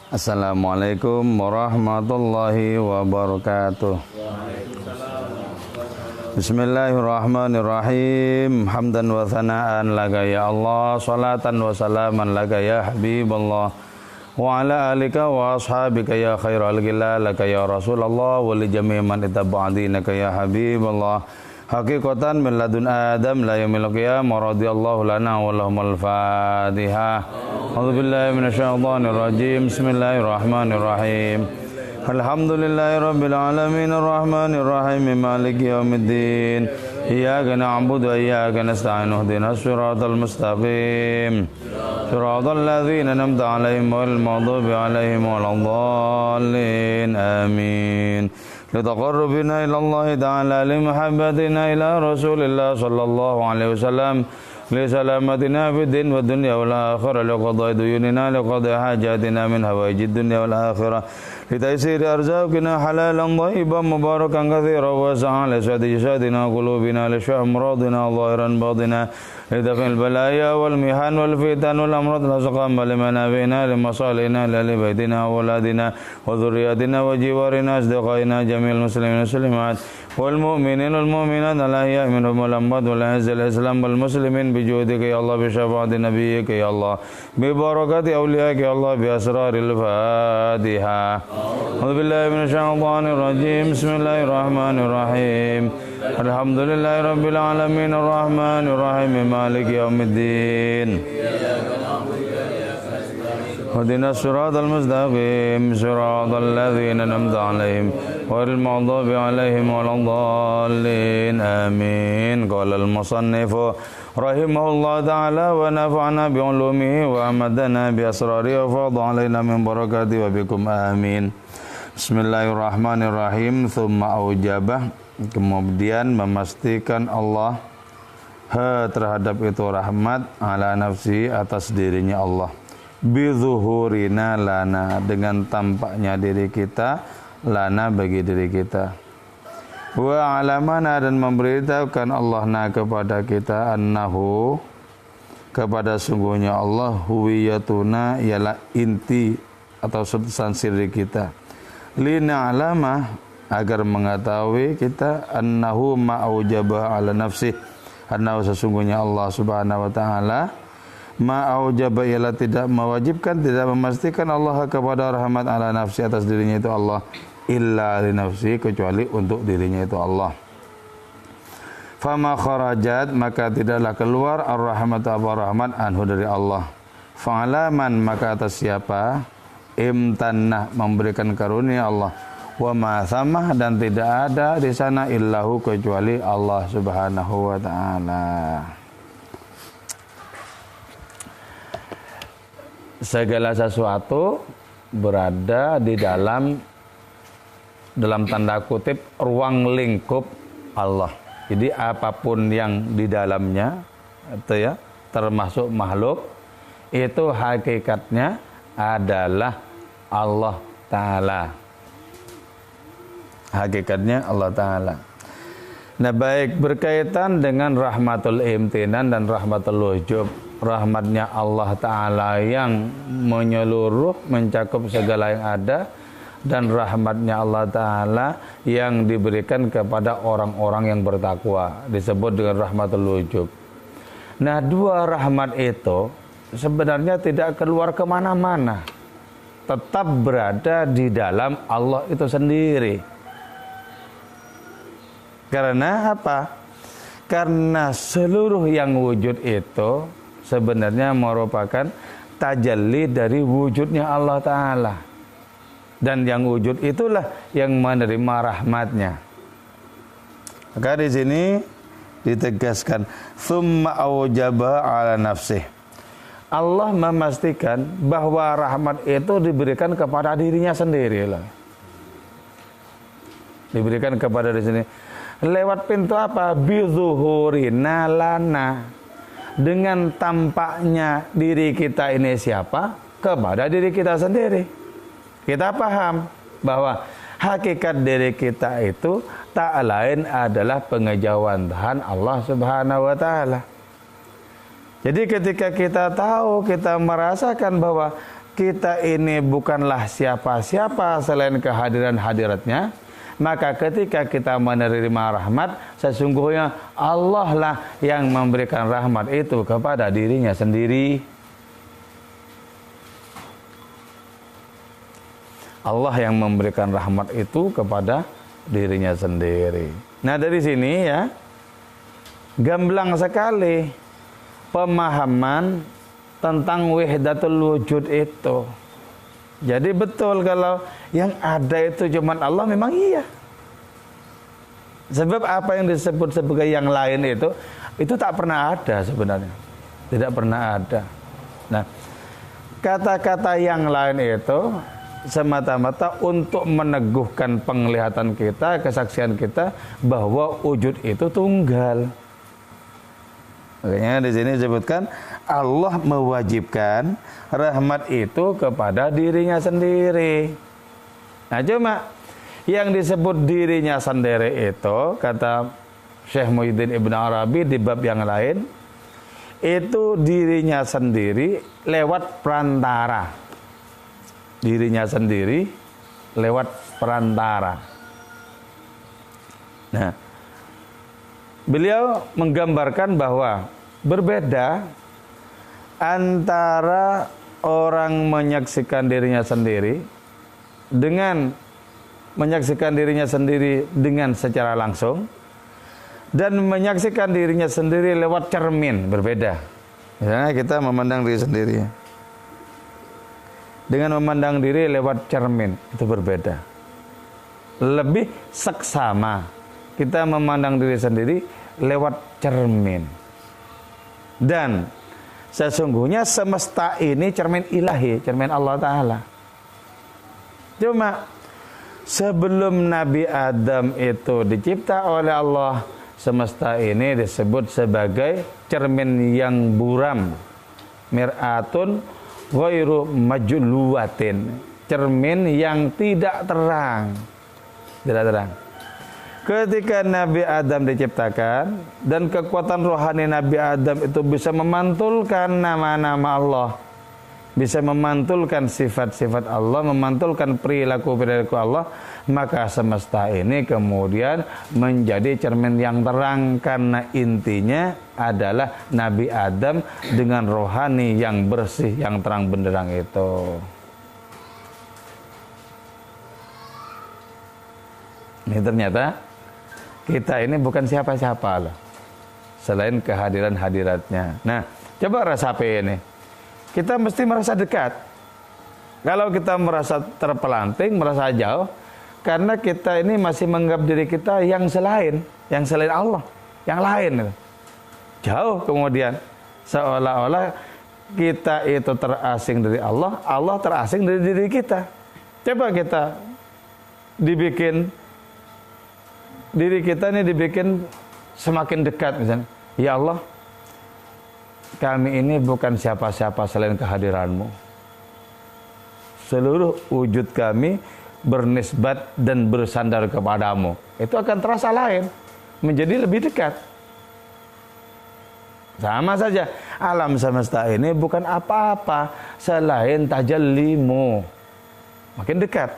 Assalamualaikum warahmatullahi wabarakatuh. Bismillahirrahmanirrahim. Hamdan wa thana'an laka ya Allah, salatan wa salaman laka ya Habiballah, wa ala alika wa ashabika ya khairal gila laka ya Rasulullah, wa li jami' man ittaba'a dinaka ya Habiballah. Haqiqatan min ladun Adam la yaumil qiyamah, radhiyallahu lana wa lahumul Fatihah. A'udzubillahi minasyaitonir rajim. Bismillahirrahmanirrahim. Alhamdulillahi rabbil alamin arrahmanir rahim maliki yaumiddin. Iyyaka na'budu wa iyyaka nasta'in ihdinas siratal mustaqim. Siratal ladzina an'amta 'alaihim ghairil maghdubi 'alaihim waladdallin. Amin. Litaqarrubina ila Allah ta'ala limahabbatina ila Rasulillah sallallahu alaihi wasallam. لسلامتنا في الدين والدنيا والآخرة لقضاء ديوننا لقضاء حاجاتنا من هوائج الدنيا والآخرة لتيسير أرزاقنا حلالا طيبا مباركا كثيرا واسعا لسعة جسادنا وقلوبنا لشفاء أمراضنا ظاهرا باطنا لدفع البلايا والمحن والفتن والأمراض الأسقام لمنافعنا لمصالحنا لبيتنا وأولادنا وذرياتنا وجوارنا أصدقائنا جميع المسلمين والمسلمات والمؤمنين والمؤمنات الأحياء منهم والأموات والأعز الإسلام والمسلمين بجودك يا الله بشفاعة نبيك يا الله ببركة أوليائك يا الله بأسرار الفاتحة. أعوذ بالله من الشيطان الرجيم. بسم الله الرحمن الرحيم. الحمد لله رب العالمين الرحمن الرحيم مالك يوم الدين. اهدنا الصراط المستقيم صراط الذين أنعمت عليهم غير المغضوب عليهم ولا الضالين. آمين. قال المصنف رحمه الله تعالى ونفعنا بعلومه وأمدنا بأسراره وفاض علينا من بركاته وبكم آمين. Bismillahirrahmanirrahim. Thumma aujabah, kemudian memastikan Allah terhadap itu rahmat ala nafsi, atas dirinya Allah, bizuhurina lana, dengan tampaknya diri kita, lana bagi diri kita, wa alamana, dan memberitahukan Allah kepada kita, annahu, kepada sungguhnya Allah, huwiyatuna, ialah inti atau substansi kita, lina alama, agar mengetahui kita, annahu ma'aujabah ala nafsih, annahu, sesungguhnya Allah subhanahu wa ta'ala, ma'aujabah, ialah tidak mewajibkan, tidak memastikan Allah kepada rahmat ala nafsi, atas dirinya itu Allah, illa li nafsi, kecuali untuk dirinya itu Allah. Fama kharajat, maka tidaklah keluar ar-rahmatu, ar-rahmat, anhu, dari Allah. Fa'alaman, maka atas siapa, imtannah, memberikan karunia Allah, wa ma thamah, dan tidak ada di sana illahu, kecuali Allah subhanahu wa ta'ala. Segala sesuatu berada di dalam tanda kutip ruang lingkup Allah. Jadi apapun yang di dalamnya itu ya, termasuk makhluk, itu hakikatnya adalah Allah Ta'ala. Hakikatnya Allah Ta'ala. Nah, baik berkaitan dengan rahmatul imtinan dan rahmatul wujub, rahmatnya Allah Ta'ala yang menyeluruh, mencakup segala yang ada, dan rahmatnya Allah Ta'ala yang diberikan kepada orang-orang yang bertakwa, disebut dengan rahmatul wujub. Nah, dua rahmat itu sebenarnya tidak keluar kemana-mana, tetap berada di dalam Allah itu sendiri. Karena apa? Karena seluruh yang wujud itu sebenarnya merupakan tajalli dari wujudnya Allah Ta'ala. Dan yang wujud itulah yang menerima rahmatnya. Maka di sini ditegaskan, thumma aujaba ala nafsih. Allah memastikan bahwa rahmat itu diberikan kepada dirinya sendiri. Diberikan kepada di sini. Lewat pintu apa? Bizuhurina lana. Dengan tampaknya diri kita ini siapa? Kepada diri kita sendiri. Kita paham bahwa hakikat diri kita itu tak lain adalah pengejawantahan Allah Subhanahu wa Ta'ala. Jadi ketika kita tahu, kita merasakan bahwa kita ini bukanlah siapa-siapa selain kehadiran hadiratnya, maka ketika kita menerima rahmat, sesungguhnya Allah lah yang memberikan rahmat itu kepada dirinya sendiri. Allah yang memberikan rahmat itu kepada dirinya sendiri. Nah, dari sini ya, gamblang sekali pemahaman tentang wahdatul wujud itu. Jadi betul kalau yang ada itu cuma Allah, memang iya. Sebab apa yang disebut sebagai yang lain itu tak pernah ada sebenarnya. Tidak pernah ada. Nah, kata-kata yang lain itu semata-mata untuk meneguhkan penglihatan kita, kesaksian kita bahwa wujud itu tunggal. Makanya di sini disebutkan Allah mewajibkan rahmat itu kepada dirinya sendiri. Nah, cuma yang disebut dirinya sendiri itu, kata Syekh Muhyiddin Ibn Arabi di bab yang lain, itu dirinya sendiri lewat perantara. Dirinya sendiri lewat perantara. Nah, beliau menggambarkan bahwa berbeda antara orang menyaksikan dirinya sendiri dengan menyaksikan dirinya sendiri dengan secara langsung dan menyaksikan dirinya sendiri lewat cermin, berbeda. Misalnya kita memandang diri sendiri dengan memandang diri lewat cermin, itu berbeda. Lebih seksama kita memandang diri sendiri lewat cermin. Dan sesungguhnya semesta ini cermin ilahi, cermin Allah Ta'ala. Cuma sebelum Nabi Adam itu dicipta oleh Allah, semesta ini disebut sebagai cermin yang buram, mir'atun ghairu majluwatin, cermin yang tidak terang, tidak terang. Ketika Nabi Adam diciptakan dan kekuatan rohani Nabi Adam itu bisa memantulkan nama-nama Allah, bisa memantulkan sifat-sifat Allah, memantulkan perilaku-perilaku Allah, maka semesta ini kemudian menjadi cermin yang terang, karena intinya adalah Nabi Adam dengan rohani yang bersih, yang terang benderang itu. Ini ternyata kita ini bukan siapa-siapa loh, selain kehadiran hadiratnya. Nah, coba rasapi ini. Kita mesti merasa dekat. Kalau kita merasa terpelanting, merasa jauh, karena kita ini masih menganggap diri kita yang selain Allah, yang lain. Jauh kemudian, seolah-olah kita itu terasing dari Allah, Allah terasing dari diri kita. Coba kita diri kita ini dibikin semakin dekat misalnya. Ya Allah, kami ini bukan siapa-siapa selain kehadiranmu. Seluruh wujud kami bernisbat dan bersandar kepadamu. Itu akan terasa lain, menjadi lebih dekat. Sama saja, alam semesta ini bukan apa-apa selain tajallimu. Makin dekat.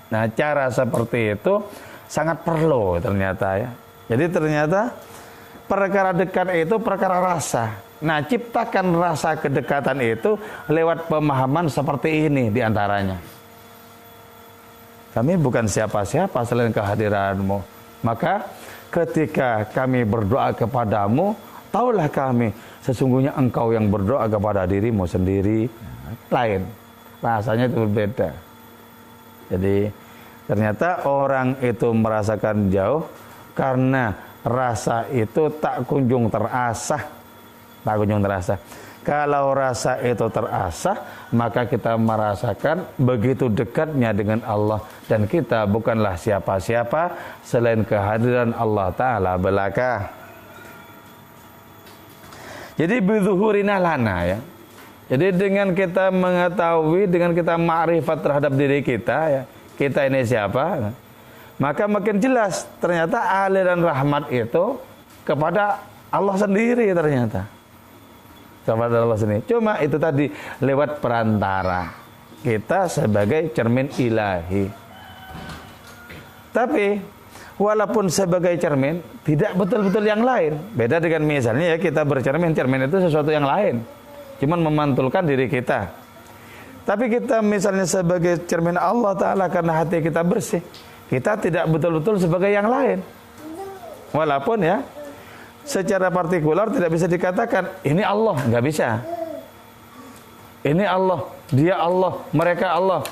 Nah, cara seperti itu sangat perlu ternyata ya. Jadi ternyata perkara dekat itu perkara rasa. Nah, ciptakan rasa kedekatan itu lewat pemahaman seperti ini diantaranya. Kami bukan siapa-siapa selain kehadiranmu. Maka ketika kami berdoa kepadamu, taulah kami sesungguhnya engkau yang berdoa kepada dirimu sendiri. Lain, rasanya itu berbeda. Jadi ternyata orang itu merasakan jauh karena rasa itu tak kunjung terasah. Tak kunjung terasah. Kalau rasa itu terasah, maka kita merasakan begitu dekatnya dengan Allah. Dan kita bukanlah siapa-siapa selain kehadiran Allah Ta'ala belaka. Jadi bizuhurina lana ya. Jadi dengan kita mengetahui, dengan kita ma'rifat terhadap diri kita ya, kita ini siapa, maka makin jelas ternyata aliran rahmat itu kepada Allah sendiri ternyata. Kepada Allah sendiri. Cuma itu tadi lewat perantara. kita sebagai cermin ilahi. Tapi walaupun sebagai cermin, tidak betul-betul yang lain. Beda dengan misalnya ya kita bercermin, cermin itu sesuatu yang lain, cuman memantulkan diri kita. Tapi kita misalnya sebagai cermin Allah Ta'ala karena hati kita bersih, kita tidak betul-betul sebagai yang lain. Walaupun ya secara partikular tidak bisa dikatakan ini Allah, nggak bisa. Ini Allah, dia Allah, mereka Allah.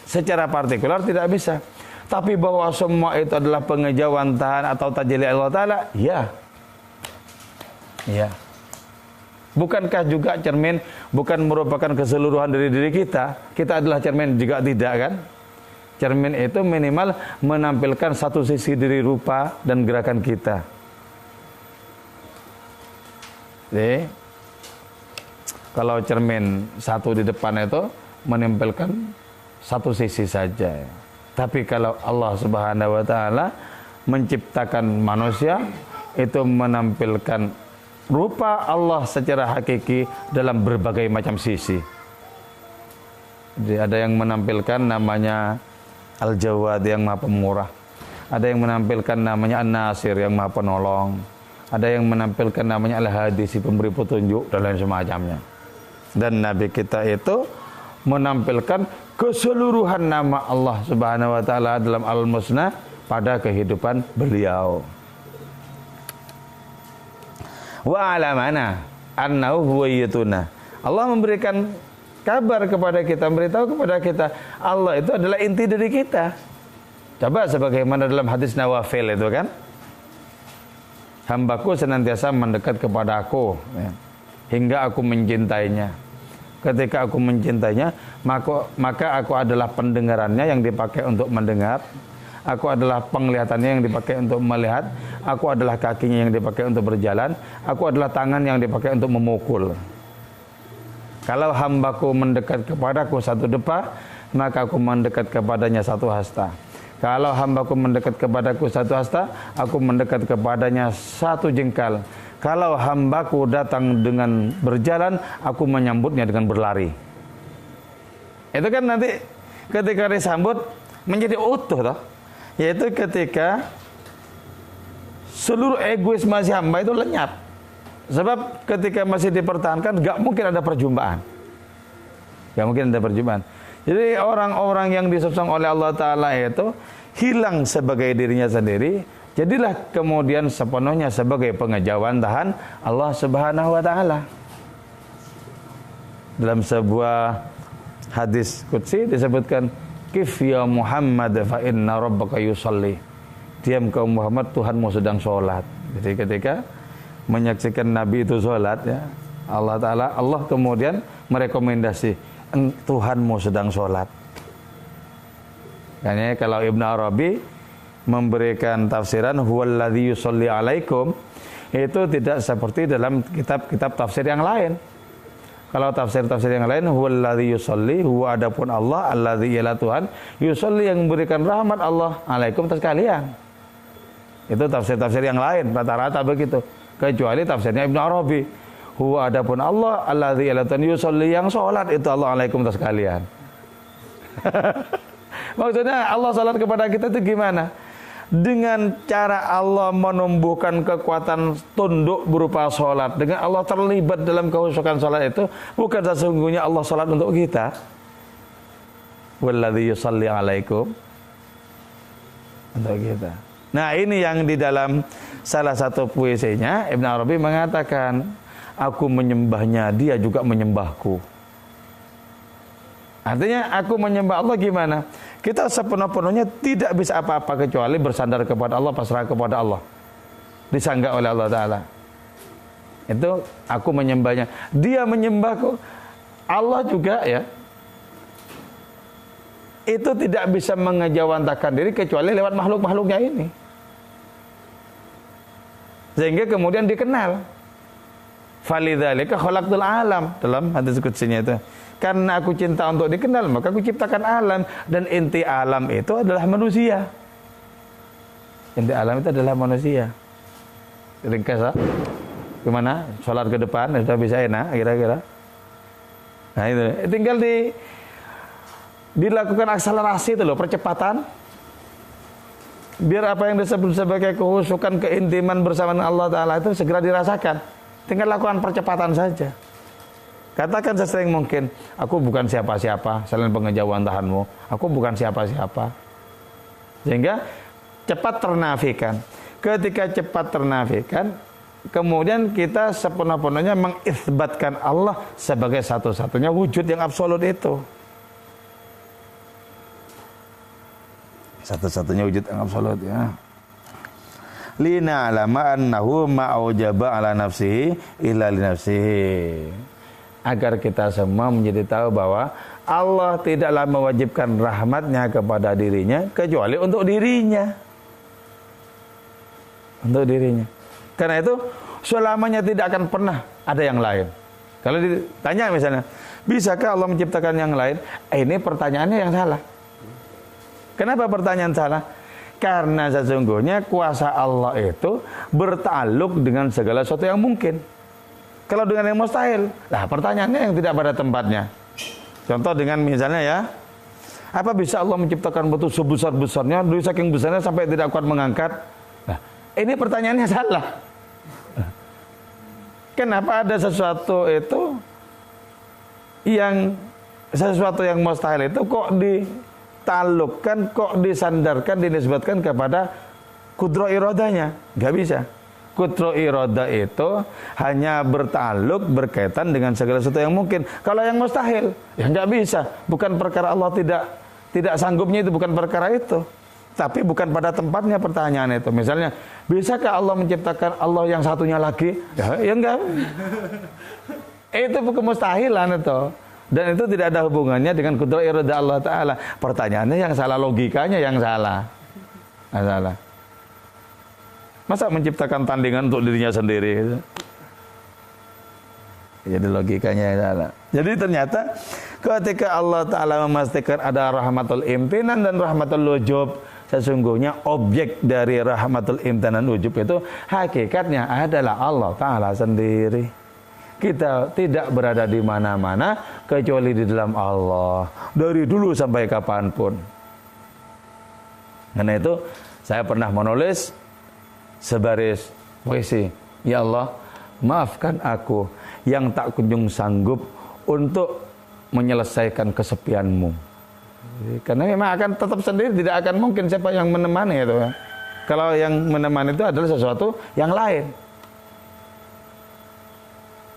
Secara partikular tidak bisa. Tapi bahwa semua itu adalah pengejawantahan atau tajalli Allah Ta'ala, ya. Ya. Bukankah juga cermin bukan merupakan keseluruhan dari diri kita? Kita adalah cermin juga tidak kan? Cermin itu minimal menampilkan satu sisi diri rupa dan gerakan kita. Jadi, kalau cermin satu di depan itu menampilkan satu sisi saja. Tapi kalau Allah Subhanahu wa Ta'ala menciptakan manusia, itu menampilkan rupa Allah secara hakiki dalam berbagai macam sisi. Jadi ada yang menampilkan namanya Al-Jawad yang Maha Pemurah. Ada yang menampilkan namanya An-Nasir yang Maha Penolong. Ada yang menampilkan namanya Al-Hadi, si pemberi petunjuk dan lain semacamnya. Dan Nabi kita itu menampilkan keseluruhan nama Allah Subhanahu wa Ta'ala dalam Al-Musnah pada kehidupan beliau. Wa alamana annahu huwayyatuna. Allah memberikan kabar kepada kita, memberitahu kepada kita Allah itu adalah inti dari kita. Coba sebagaimana dalam hadis Nawafil itu kan, hambaku senantiasa mendekat kepada aku ya, hingga aku mencintainya. Ketika aku mencintainya, maka aku adalah pendengarannya yang dipakai untuk mendengar. Aku adalah penglihatannya yang dipakai untuk melihat. Aku adalah kakinya yang dipakai untuk berjalan. Aku adalah tangan yang dipakai untuk memukul. Kalau hambaku mendekat kepadaku satu depa, maka aku mendekat kepadanya satu hasta. Kalau hambaku mendekat kepadaku satu hasta, aku mendekat kepadanya satu jengkal. Kalau hambaku datang dengan berjalan, aku menyambutnya dengan berlari. Itu kan nanti ketika disambut menjadi utuh toh. Yaitu ketika seluruh egoisme si hamba itu lenyap. Sebab ketika masih dipertahankan, gak mungkin ada perjumpaan. Gak mungkin ada perjumpaan. Jadi orang-orang yang disosong oleh Allah Ta'ala itu hilang sebagai dirinya sendiri, jadilah kemudian sepenuhnya sebagai pengejawantahan Allah Subhanahu wa Ta'ala. Dalam sebuah hadis qudsi disebutkan, Kif ya Muhammad fa inna rabbaka yusalli. Diam kau Muhammad, Tuhanmu sedang sholat. Jadi ketika menyaksikan Nabi itu sholat ya, Allah kemudian merekomendasi, Tuhanmu sedang sholat. Makanya kalau Ibnu Arabi memberikan tafsiran huwallazi yusolli alaikum, itu tidak seperti dalam kitab-kitab tafsir yang lain. Kalau tafsir-tafsir yang lain huwallazi yusolli, huwa adapun Allah, allazi ialah Tuhan, yusolli yang memberikan rahmat Allah alaikum atas kalian. Itu tafsir-tafsir yang lain rata-rata begitu, kecuali tafsirnya Ibnu Arabi, huwa adapun Allah, allazi ialah Tuhan, yusolli yang sholat itu Allah alaikum atas kalian. Maksudnya Allah sholat kepada kita itu gimana? Dengan cara Allah menumbuhkan kekuatan tunduk berupa sholat, dengan Allah terlibat dalam kehusukan sholat itu, bukan sesungguhnya Allah sholat untuk kita. Walladzi yusalli alaikum, untuk kita. Nah ini yang di dalam salah satu puisinya Ibn Arabi mengatakan, aku menyembahnya, dia juga menyembahku. Artinya aku menyembah Allah gimana? Kita sepenuh-penuhnya tidak bisa apa-apa kecuali bersandar kepada Allah, pasrah kepada Allah, disanggah oleh Allah Ta'ala. Itu aku menyembahnya, dia menyembahku. Allah juga ya, itu tidak bisa mengejawantakan diri kecuali lewat makhluk-makhluknya ini, sehingga kemudian dikenal. Falidzalika khalaqtul alam, dalam hadis qutsinya itu, karena aku cinta untuk dikenal, maka aku ciptakan alam. Dan inti alam itu adalah manusia. Inti alam itu adalah manusia. Ringkas, gimana? Sholat ke depan, sudah bisa enak kira-kira. Nah itu, tinggal dilakukan akselerasi itu loh, percepatan. Biar apa yang disebut sebagai kehusukan, keintiman bersama dengan Allah Ta'ala itu segera dirasakan. Tinggal lakukan percepatan saja. Katakan sesering mungkin, aku bukan siapa-siapa selain pengejauhan Tuhanmu. Aku bukan siapa-siapa. Sehingga cepat ternafikan. Ketika cepat ternafikan, kemudian kita sepenuh-penuhnya mengisbatkan Allah sebagai satu-satunya wujud yang absolut itu. Satu-satunya wujud yang absolut, ya. Lina alama annahu ma'aujaba ala nafsihi illa li nafsihi. Agar kita semua menjadi tahu bahwa Allah tidaklah mewajibkan rahmatnya kepada dirinya kecuali untuk dirinya. Untuk dirinya. Karena itu selamanya tidak akan pernah ada yang lain. Kalau ditanya misalnya, bisakah Allah menciptakan yang lain? Ini pertanyaannya yang salah. Kenapa pertanyaan salah? Karena sesungguhnya kuasa Allah itu bertakluk dengan segala sesuatu yang mungkin. Kalau dengan yang mustahil, nah pertanyaannya yang tidak pada tempatnya. Contoh dengan misalnya ya, apa bisa Allah menciptakan batu sebesar-besarnya, dari saking besarnya sampai tidak kuat mengangkat? Nah, ini pertanyaannya salah. Kenapa ada sesuatu itu yang mustahil itu kok ditalukkan, kok disandarkan, dinisbatkan kepada kudro irodanya? Gak bisa. Kudro iroda itu hanya bertaluk, berkaitan dengan segala sesuatu yang mungkin. Kalau yang mustahil, ya nggak bisa. Bukan perkara Allah tidak sanggupnya, itu bukan perkara itu. Tapi bukan pada tempatnya pertanyaan itu. Misalnya, bisakah Allah menciptakan Allah yang satunya lagi? Ya enggak. Itu kemustahilan itu. Dan itu tidak ada hubungannya dengan kudro iroda Allah Ta'ala. Pertanyaannya yang salah, logikanya yang salah. Salah. Masa menciptakan tandingan untuk dirinya sendiri? Jadi logikanya yang salah. Jadi ternyata ketika Allah Ta'ala memastikan ada rahmatul imtinan dan rahmatul wujub, sesungguhnya objek dari rahmatul imtinan wujub itu hakikatnya adalah Allah Ta'ala sendiri. Kita tidak berada di mana-mana kecuali di dalam Allah. Dari dulu sampai kapanpun. Karena itu saya pernah menulis sebaris puisi, ya Allah, maafkan aku yang tak kunjung sanggup untuk menyelesaikan kesepianmu. Karena memang akan tetap sendiri, tidak akan mungkin siapa yang menemani itu ya. Kalau yang menemani itu adalah sesuatu yang lain.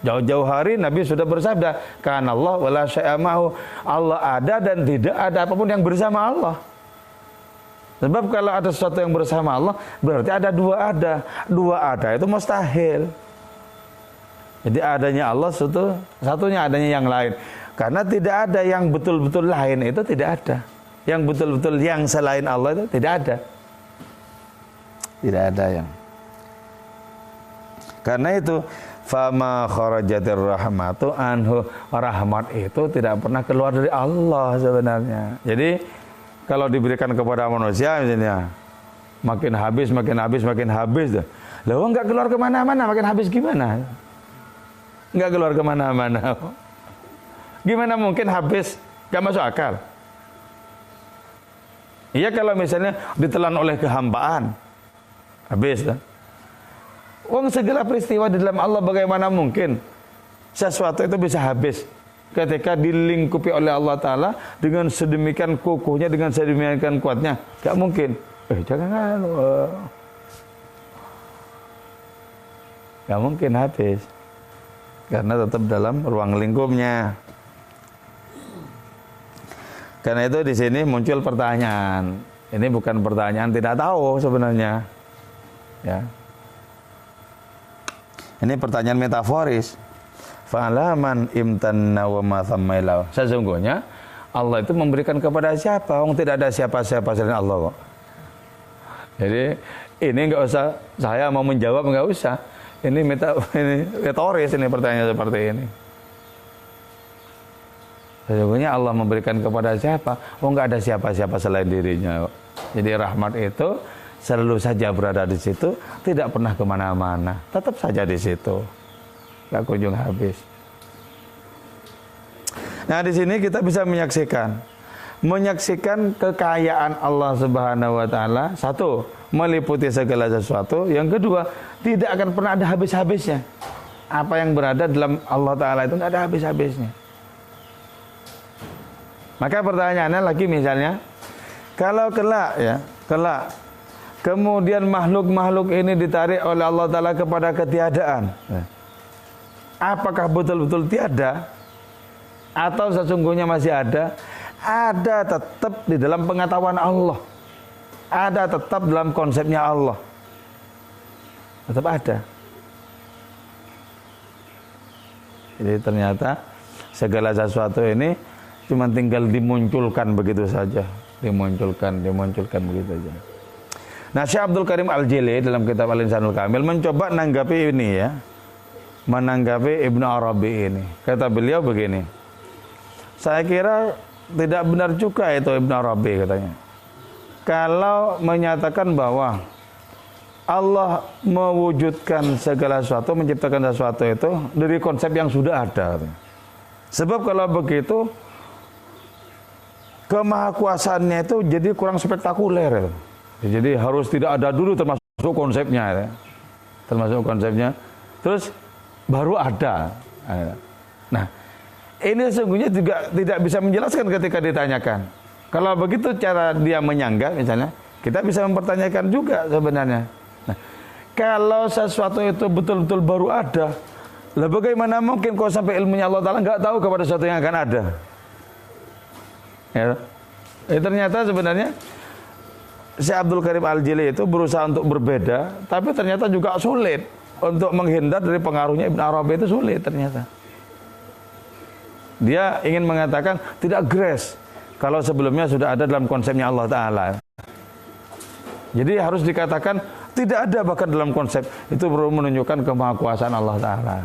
Jauh-jauh hari Nabi sudah bersabda, kan Allah wala syai'a ma'hu. Allah ada dan tidak ada apapun yang bersama Allah. Sebab kalau ada sesuatu yang bersama Allah, berarti ada dua ada. Dua ada itu mustahil. Jadi adanya Allah satunya adanya yang lain. Karena tidak ada yang betul-betul lain, itu tidak ada. Yang betul-betul yang selain Allah itu tidak ada. Tidak ada yang. Karena itu fama kharajatir rahmatu anhu, rahmat itu tidak pernah keluar dari Allah sebenarnya. Jadi kalau diberikan kepada manusia misalnya makin habis. Lah enggak keluar kemana-mana, makin habis gimana? Enggak keluar kemana-mana. Gimana mungkin habis? Gak masuk akal. Iya kalau misalnya ditelan oleh kehampaan, habis kan? Wong segala peristiwa di dalam Allah bagaimana mungkin sesuatu itu bisa habis ketika dilingkupi oleh Allah Ta'ala dengan sedemikian kokohnya, dengan sedemikian kuatnya? Gak mungkin. Jangan. Gak mungkin habis. Karena tetap dalam ruang lingkupnya. Karena itu di sini muncul pertanyaan. Ini bukan pertanyaan tidak tahu sebenarnya. Ya. Ini pertanyaan metaforis. Fa'alaman imtanna wa ma thammailau. Sesungguhnya Allah itu memberikan kepada siapa? Wong tidak ada siapa-siapa selain Allah kok. Jadi ini enggak usah saya mau menjawab, enggak usah. Ini metaforis ini pertanyaan seperti ini. Sesungguhnya Allah memberikan kepada siapa? Oh, enggak ada siapa-siapa selain dirinya. Jadi rahmat itu selalu saja berada di situ, tidak pernah kemana-mana, tetap saja di situ, enggak kunjung habis. Nah di sini kita bisa menyaksikan menyaksikan kekayaan Allah Subhanahu wa taala, satu, meliputi segala sesuatu. Yang kedua, tidak akan pernah ada habis-habisnya. Apa yang berada dalam Allah taala itu tidak ada habis-habisnya. Maka pertanyaannya lagi misalnya, kalau kelak kemudian makhluk-makhluk ini ditarik oleh Allah taala kepada ketiadaan, apakah betul-betul tiada atau sesungguhnya masih ada? Ada tetap di dalam pengetahuan Allah. Ada tetap dalam konsepnya Allah. Tetap ada. Jadi ternyata segala sesuatu ini cuma tinggal dimunculkan begitu saja. Dimunculkan begitu saja. Nah, Syekh Abdul Karim Al-Jili dalam kitab Al-Insanul Kamil mencoba menanggapi ini ya. Menanggapi Ibnu Arabi ini. Kata beliau begini. Saya kira tidak benar juga itu Ibnu Arabi katanya. Kalau menyatakan bahwa Allah mewujudkan segala sesuatu, menciptakan sesuatu itu dari konsep yang sudah ada. Sebab kalau begitu kemahakuasaannya itu jadi kurang spektakuler. Jadi harus tidak ada dulu termasuk konsepnya. Termasuk konsepnya. Terus baru ada. Nah, ini sesungguhnya juga tidak bisa menjelaskan ketika ditanyakan. Kalau begitu cara dia menyanggah misalnya, kita bisa mempertanyakan juga sebenarnya. Nah, kalau sesuatu itu betul-betul baru ada, lah bagaimana mungkin kau sampai ilmunya Allah Ta'ala nggak tahu kepada sesuatu yang akan ada? Ya, ternyata sebenarnya Syekh Abdul Karim Al-Jili itu berusaha untuk berbeda, tapi ternyata juga sulit untuk menghindar dari pengaruhnya Ibnu Arabi, itu sulit ternyata. Dia ingin mengatakan tidak grace kalau sebelumnya sudah ada dalam konsepnya Allah Ta'ala. Jadi harus dikatakan tidak ada bahkan dalam konsep. Itu perlu menunjukkan kemahakuasaan Allah Ta'ala.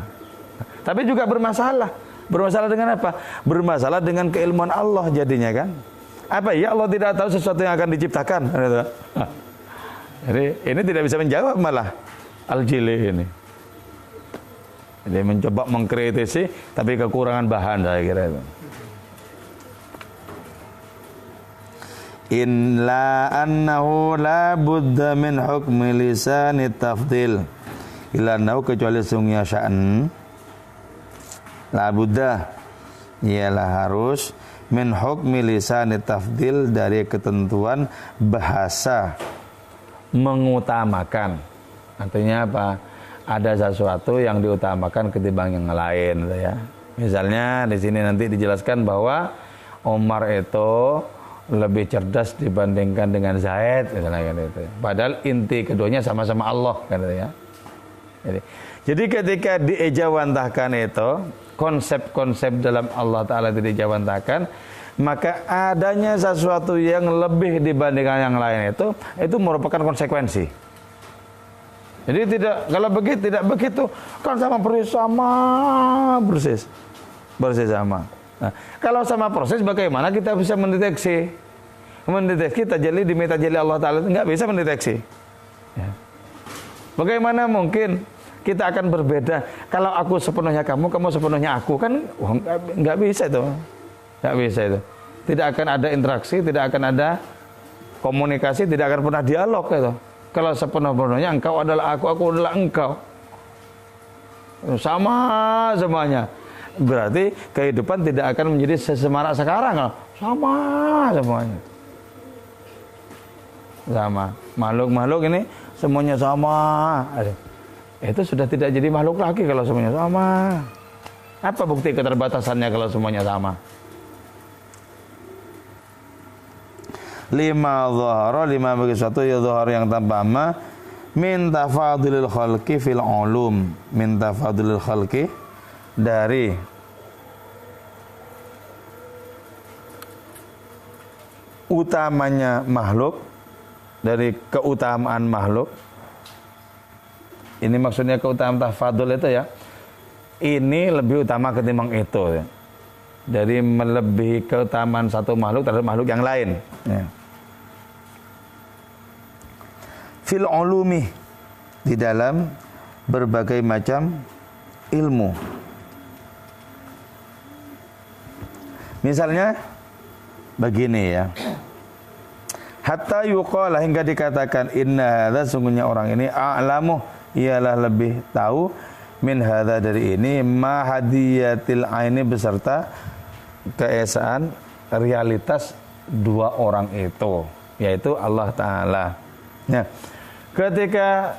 Tapi juga bermasalah. Bermasalah dengan apa? Bermasalah dengan keilmuan Allah jadinya kan. Apa ya Allah tidak tahu sesuatu yang akan diciptakan? Jadi ini tidak bisa menjawab malah Al-Jili ini. Jadi mencoba mengkritisi tapi kekurangan bahan saya kira itu. Illa annahu la budda min hukmi lisani tafdil illa annahu kecuali sungguhnya sya'an la budda ialah harus min hukmi lisani tafdil dari ketentuan bahasa mengutamakan. Artinya apa? Ada sesuatu yang diutamakan ketimbang yang lain ya. Misalnya di sini nanti dijelaskan bahwa Umar itu lebih cerdas dibandingkan dengan Zaid misalnya kan itu. Padahal inti keduanya sama-sama Allah kan itu ya. Jadi ketika diejawantahkan itu konsep-konsep dalam Allah Ta'ala itu dijawantahkan, maka adanya sesuatu yang lebih dibandingkan yang lain itu merupakan konsekuensi. Jadi kalau begitu tidak begitu kan persis sama. Nah, kalau sama proses bagaimana kita bisa mendeteksi tajalli di tajalli Allah Ta'ala nggak bisa mendeteksi. Ya. Bagaimana mungkin kita akan berbeda kalau aku sepenuhnya kamu sepenuhnya aku kan nggak bisa itu, nggak bisa itu. Tidak akan ada interaksi, tidak akan ada komunikasi, tidak akan pernah dialog itu. Kalau sepenuh-penuhnya engkau adalah aku adalah engkau. Sama semuanya. Berarti kehidupan tidak akan menjadi sesemarak sekarang. Sama semuanya. Sama. Makhluk-makhluk ini semuanya sama. Itu sudah tidak jadi makhluk lagi kalau semuanya sama. Apa bukti keterbatasannya kalau semuanya sama? Lima bagi suatu ya dhahar yang tanpa ma min tafadulil khalqi fil ulum, min tafadulil khalqi dari utamanya makhluk, dari keutamaan makhluk. Ini maksudnya keutamaan tafadul itu ya, ini lebih utama ketimbang itu ya. Dari melebihi keutamaan satu makhluk terhadap makhluk yang lain ya. Fil ulumi, di dalam berbagai macam ilmu. Misalnya begini ya. Hatta yuqala, hingga dikatakan inna hadza, sungguhnya orang ini a'lamu, ialah lebih tahu min hadza, dari ini, ma hadiyatil aini, beserta keesaan realitas dua orang itu, yaitu Allah Ta'ala. Ya. Ketika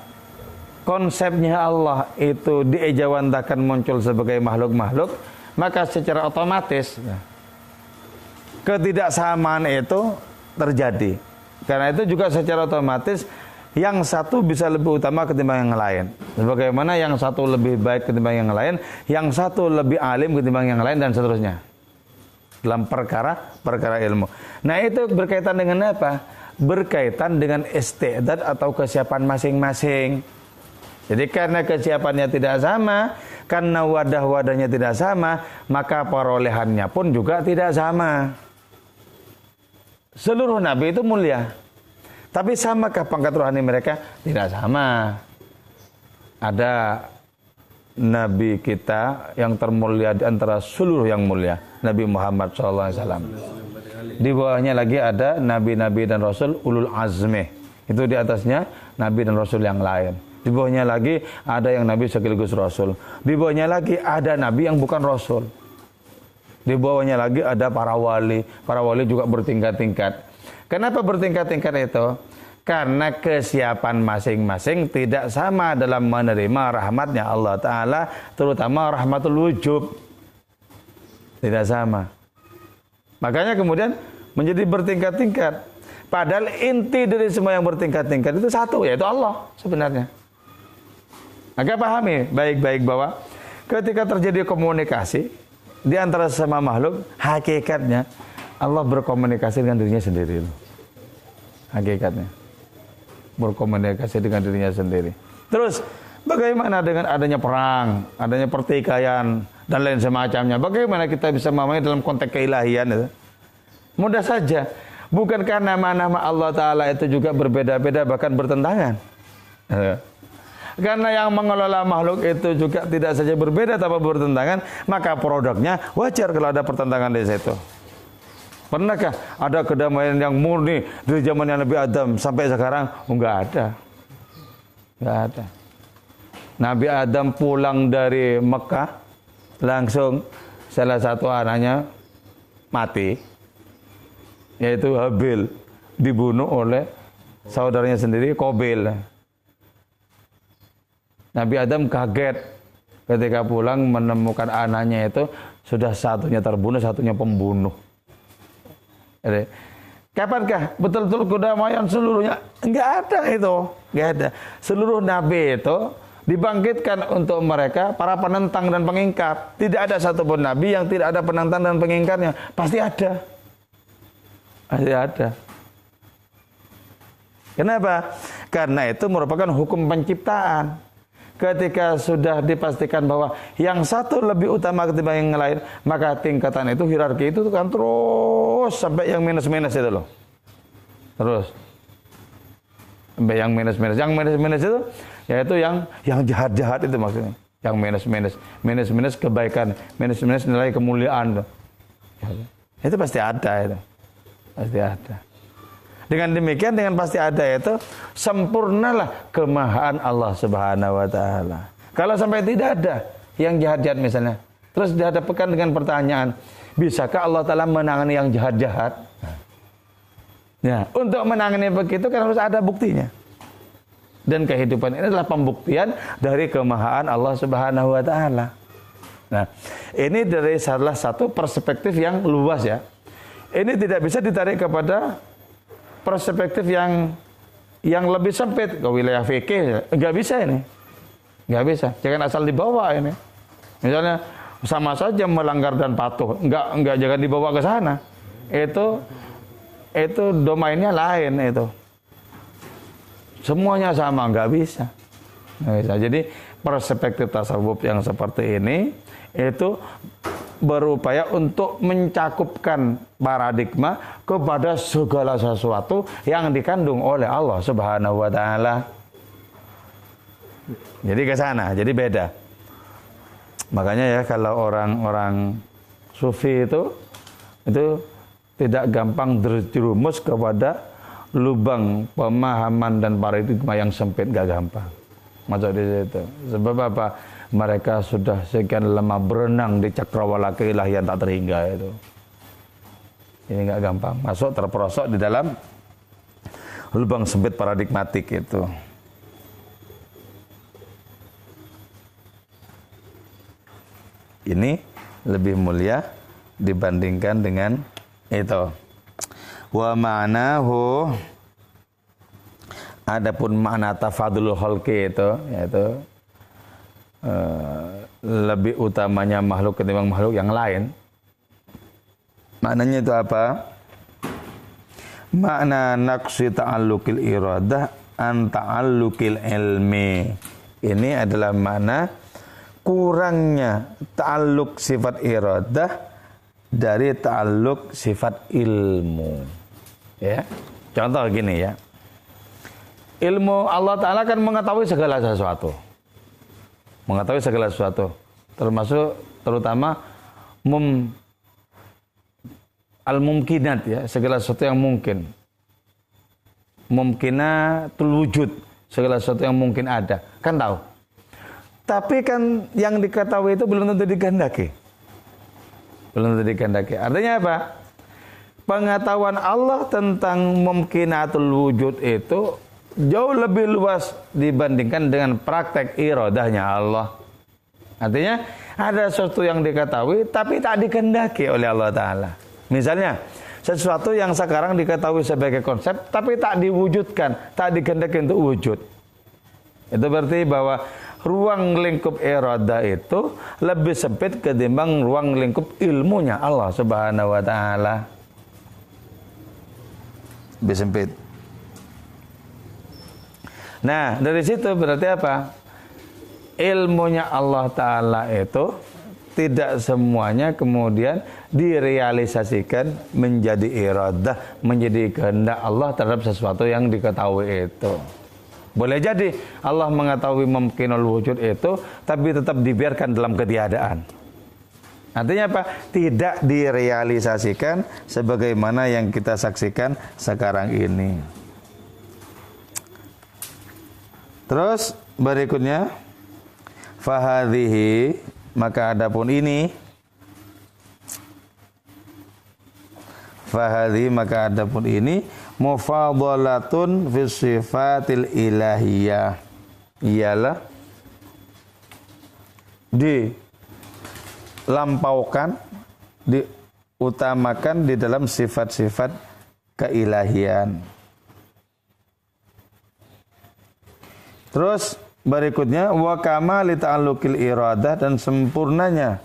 konsepnya Allah itu diejawantakan muncul sebagai makhluk-makhluk, maka secara otomatis ketidaksamaan itu terjadi. Karena itu juga secara otomatis yang satu bisa lebih utama ketimbang yang lain. Sebagaimana yang satu lebih baik ketimbang yang lain, yang satu lebih alim ketimbang yang lain, dan seterusnya. Dalam perkara ilmu. Nah, itu berkaitan dengan apa? Berkaitan dengan isti'dad atau kesiapan masing-masing. Jadi karena kesiapannya tidak sama, karena wadah-wadahnya tidak sama, maka perolehannya pun juga tidak sama. Seluruh nabi itu mulia, tapi samakah pangkat rohani mereka? Tidak sama. Ada nabi kita yang termulia di antara seluruh yang mulia, Nabi Muhammad SAW. Di bawahnya lagi ada nabi-nabi dan rasul ulul azmi. Itu di atasnya nabi dan rasul yang lain. Di bawahnya lagi ada yang nabi sekaligus rasul. Di bawahnya lagi ada nabi yang bukan rasul. Di bawahnya lagi ada para wali. Para wali juga bertingkat-tingkat. Kenapa bertingkat-tingkat itu? Karena kesiapan masing-masing tidak sama dalam menerima rahmatnya Allah Ta'ala, terutama rahmatul wujub. Tidak sama. Makanya kemudian menjadi bertingkat-tingkat. Padahal inti dari semua yang bertingkat-tingkat itu satu, yaitu Allah sebenarnya. Maka pahami baik-baik bahwa ketika terjadi komunikasi di antara sesama makhluk, hakikatnya Allah berkomunikasi dengan dirinya sendiri. Hakikatnya berkomunikasi dengan dirinya sendiri. Terus bagaimana dengan adanya perang, adanya pertikaian dan lain semacamnya? Bagaimana kita bisa memahami dalam konteks keilahian itu? Mudah saja. Bukankah nama-nama Allah Ta'ala itu juga berbeda-beda, bahkan bertentangan? Karena yang mengelola makhluk itu juga tidak saja berbeda tapi bertentangan, maka produknya wajar kalau ada pertentangan di situ. Pernahkah ada kedamaian yang murni dari zaman yang Nabi Adam sampai sekarang? Enggak ada. Enggak ada. Nabi Adam pulang dari Mekah, langsung salah satu anaknya mati, yaitu Habil, dibunuh oleh saudaranya sendiri, Qabil. Nabi Adam kaget ketika pulang menemukan anaknya itu sudah satunya terbunuh, satunya pembunuh. Jadi, kapankah betul-betul kedamaian seluruhnya? Enggak ada itu, enggak ada. Seluruh nabi itu dibangkitkan untuk mereka para penentang dan pengingkar. Tidak ada satupun nabi yang tidak ada penentang dan pengingkarnya. Pasti ada. Pasti ada. Kenapa? Karena itu merupakan hukum penciptaan. Ketika sudah dipastikan bahwa yang satu lebih utama ketimbang yang lain, maka tingkatan itu, hierarki itu kan terus sampai yang minus-minus itu loh. Terus sampai yang minus-minus. Yang minus-minus itu yaitu yang jahat-jahat itu maksudnya. Yang minus-minus, minus-minus kebaikan, minus-minus nilai kemuliaan. Itu pasti ada itu. Pasti ada. Dengan demikian, dengan pasti ada itu, sempurnalah kemahaan Allah Subhanahu wa Ta'ala. Kalau sampai tidak ada yang jahat-jahat misalnya, terus dihadapkan dengan pertanyaan, bisakah Allah Ta'ala menangani yang jahat-jahat? Ya, untuk menangani begitu kan harus ada buktinya. Dan kehidupan ini adalah pembuktian dari kemahaan Allah Subhanahu wa Ta'ala. Nah, ini dari salah satu perspektif yang luas ya. Ini tidak bisa ditarik kepada perspektif yang lebih sempit ke wilayah fikih, enggak bisa ini. Enggak bisa. Jangan asal dibawa ini. Misalnya sama saja melanggar dan patuh, enggak jangan dibawa ke sana. Itu domainnya lain itu. Semuanya sama, enggak bisa. Enggak bisa. Jadi perspektif tasawuf yang seperti ini itu berupaya untuk mencakupkan paradigma kepada segala sesuatu yang dikandung oleh Allah Subhanahu wa Ta'ala. Jadi ke sana, jadi beda. Makanya ya kalau orang-orang sufi itu tidak gampang terjerumus kepada lubang pemahaman dan paradigma yang sempit, gak gampang masuk di situ. Sebab apa? Mereka sudah sekian lama berenang di cakrawala keilahian tak terhingga itu. Ini gak gampang masuk, terperosok di dalam lubang sempit paradigmatik itu. Ini lebih mulia dibandingkan dengan itu. Wa ma'nahu, adapun makna tafadulul khalqi itu yaitu lebih utamanya makhluk ketimbang makhluk yang lain. Maknanya itu apa? Makna naqsi ta'alluqil iradah an ta'alluqil ilmi. Ini adalah makna kurangnya ta'alluq sifat iradah dari ta'alluq sifat ilmu. Ya. Contoh gini ya. Ilmu Allah Ta'ala kan mengetahui segala sesuatu. Mengetahui segala sesuatu. Termasuk terutama al-mumkinat ya, segala sesuatu yang mungkin. Mumkinatul wujud, segala sesuatu yang mungkin ada. Kan tahu. Tapi kan yang diketahui itu belum tentu dikehendaki. Belum tentu dikehendaki. Artinya apa? Pengetahuan Allah tentang mumkinatul wujud itu jauh lebih luas dibandingkan dengan praktek iradahnya Allah. Artinya ada sesuatu yang diketahui tapi tak dikehendaki oleh Allah Ta'ala. Misalnya sesuatu yang sekarang diketahui sebagai konsep tapi tak diwujudkan, tak dikehendaki untuk wujud. Itu berarti bahwa ruang lingkup iradah itu lebih sempit ketimbang ruang lingkup ilmunya Allah Subhanahu wa Ta'ala. Lebih sempit. Nah, dari situ berarti apa? Ilmunya Allah Ta'ala itu tidak semuanya kemudian direalisasikan menjadi iradah, menjadi kehendak Allah terhadap sesuatu yang diketahui itu. Boleh jadi Allah mengetahui mumkinul wujud itu, tapi tetap dibiarkan dalam ketiadaan. Artinya apa? Tidak direalisasikan sebagaimana yang kita saksikan sekarang ini. Terus berikutnya, fahadhihi, maka adapun ini, fahadhi maka adapun ini mufadalatun fi sifatil ilahiyah, ialah dilampaukan, diutamakan di dalam sifat-sifat keilahian. Terus berikutnya wa kamali ta'alluqil iradah, dan sempurnanya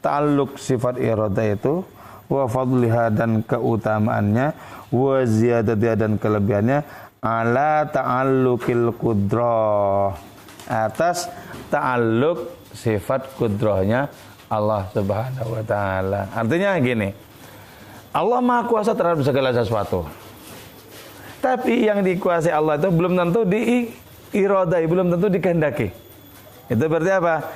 ta'alluq sifat iradah itu, wa fadliha dan keutamaannya, wa ziyadatiha dan kelebihannya, ala ta'alluqil qudrah, atas ta'alluq sifat kudrahnya Allah Subhanahu wa Ta'ala. Artinya gini, Allah Maha Kuasa terhadap segala sesuatu, tapi yang dikuasai Allah itu belum tentu diiradai, belum tentu dikehendaki. Itu berarti apa?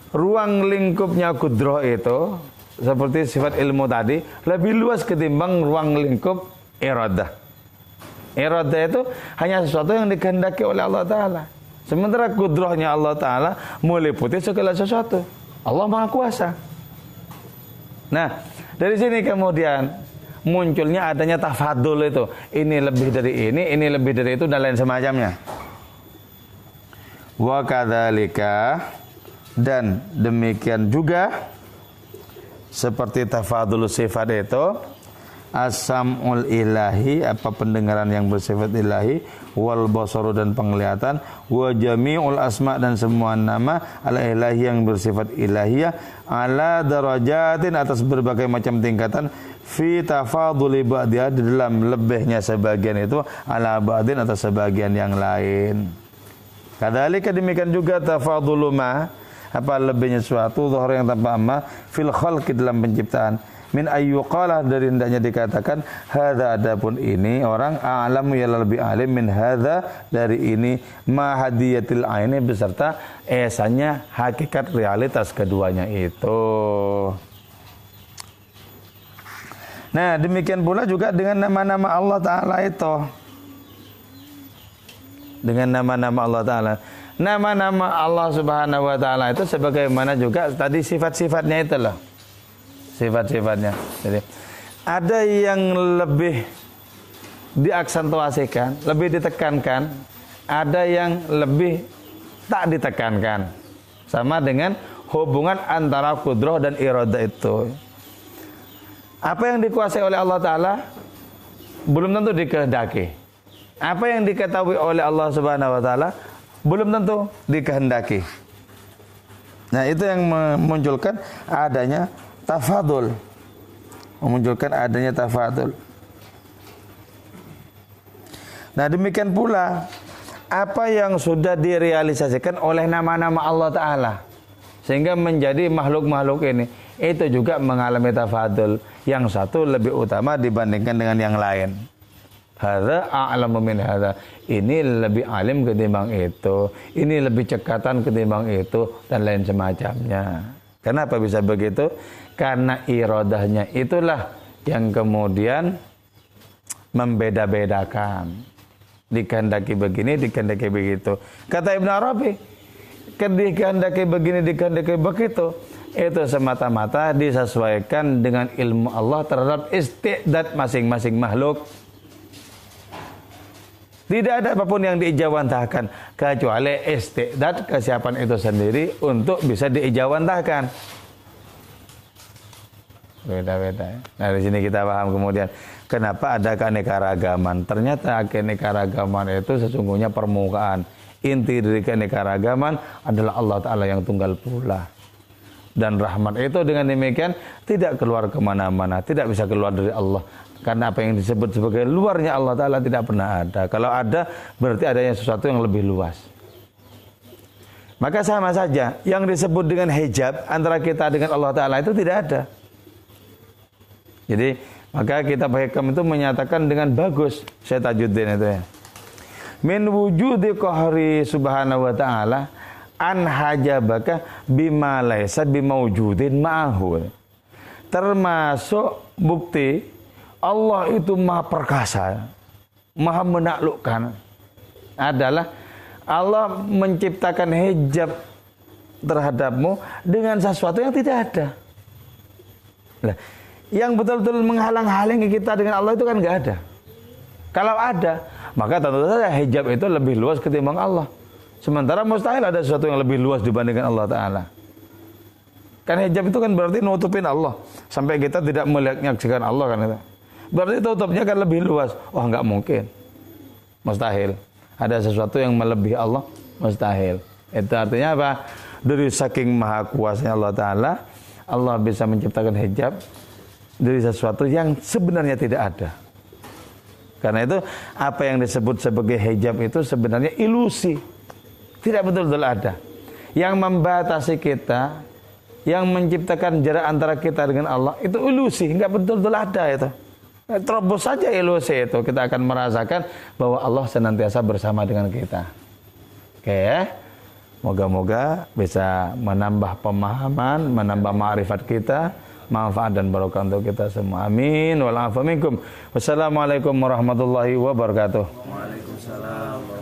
Ruang lingkupnya kudrah itu seperti sifat ilmu tadi lebih luas ketimbang ruang lingkup iradah. Iradah itu hanya sesuatu yang dikehendaki oleh Allah Ta'ala. Sementara kudrahnya Allah Ta'ala meliputi segala sesuatu. Allah Maha Kuasa. Nah, dari sini kemudian munculnya adanya tafadul itu. Ini lebih dari ini lebih dari itu, dan lain semacamnya. Wa kadzalika, dan demikian juga seperti tafadul sifat itu, as-sam'ul ilahi, apa pendengaran yang bersifat ilahi, wal basaru dan penglihatan, wa jami'ul asma dan semua nama ala ilahi yang bersifat ilahiyah, ala darajatin atas berbagai macam tingkatan, fi tafaduli ba'diha di dalam lebihnya sebagian itu, ala ba'din atas sebagian yang lain. Kadzalika demikian juga tafadulu ma, apa lebihnya suatu, zahir yang tanpa amma, fil khalqi dalam penciptaan, min ayyuqalah dari hendaknya dikatakan, hadza adapun ini orang, a'lamu ya lebih alim, min hadza dari ini, ma hadiyatil aini beserta esanya hakikat realitas keduanya itu. Nah, demikian pula juga dengan nama-nama Allah Ta'ala itu. Dengan nama-nama Allah Ta'ala. Nama-nama Allah Subhanahu wa Ta'ala itu sebagaimana juga tadi sifat-sifatnya itulah. Sifat-sifatnya. Jadi ada yang lebih diaksentuasikan, lebih ditekankan, ada yang lebih tak ditekankan. Sama dengan hubungan antara kudrah dan iradah itu. Apa yang dikuasai oleh Allah Ta'ala belum tentu dikehendaki. Apa yang diketahui oleh Allah Subhanahu wa Ta'ala belum tentu dikehendaki. Nah, itu yang memunculkan adanya tafadul. Memunculkan adanya tafadul. Nah, demikian pula apa yang sudah direalisasikan oleh nama-nama Allah Ta'ala sehingga menjadi makhluk-makhluk ini itu juga mengalami tafadul. Yang satu lebih utama dibandingkan dengan yang lain. Hadza a'lamu min hadza. Ini lebih alim ketimbang itu. Ini lebih cekatan ketimbang itu dan lain semacamnya. Kenapa bisa begitu? Karena iradahnya itulah yang kemudian membeda-bedakan. Dikehendaki begini, dikehendaki begitu. Kata Ibn Arabi, dikehendaki begini, dikehendaki begitu, itu semata-mata disesuaikan dengan ilmu Allah terhadap istiqdat masing-masing makhluk. Tidak ada apapun yang diijawantahkan kecuali istiqdat kesiapan itu sendiri untuk bisa diijawantahkan. Beda-beda. Nah, di sini kita paham kemudian kenapa ada keanekaragaman. Ternyata keanekaragaman itu sesungguhnya permukaan. Inti dari keanekaragaman adalah Allah Ta'ala yang tunggal pula. Dan rahmat itu dengan demikian tidak keluar kemana-mana, tidak bisa keluar dari Allah. Karena apa yang disebut sebagai luarnya Allah Ta'ala tidak pernah ada. Kalau ada berarti adanya sesuatu yang lebih luas. Maka sama saja yang disebut dengan hijab antara kita dengan Allah Ta'ala itu tidak ada. Jadi maka kitab hikam itu menyatakan dengan bagus, Syekh Tajuddin itu ya. Min wujudi qahri subhanahu wa ta'ala an hajabaka bima laysa bimawjudin ma'ahu. Termasuk bukti Allah itu maha perkasa, maha menaklukkan adalah Allah menciptakan hijab terhadapmu dengan sesuatu yang tidak ada. Nah, yang betul-betul menghalang-halangi kita dengan Allah itu kan nggak ada. Kalau ada, maka tentu saja hijab itu lebih luas ketimbang Allah. Sementara mustahil ada sesuatu yang lebih luas dibandingkan Allah Ta'ala. Kan hijab itu kan berarti nutupin Allah. Sampai kita tidak menyaksikan Allah kan itu. Berarti tutupnya kan lebih luas. Oh, nggak mungkin. Mustahil. Ada sesuatu yang melebihi Allah, mustahil. Itu artinya apa? Dari saking maha kuasanya Allah Ta'ala, Allah bisa menciptakan hijab dari sesuatu yang sebenarnya tidak ada. Karena itu apa yang disebut sebagai hijab itu sebenarnya ilusi. Tidak betul-betul ada. Yang membatasi kita, yang menciptakan jarak antara kita dengan Allah itu ilusi, enggak betul-betul ada itu. Terobos saja ilusi itu, kita akan merasakan bahwa Allah senantiasa bersama dengan kita. Oke. Moga-moga bisa menambah pemahaman, menambah ma'rifat kita, manfaat dan barokah untuk kita semua. Amin. Wal afa minkum. Wassalamualaikum warahmatullahi wabarakatuh. Waalaikumsalam.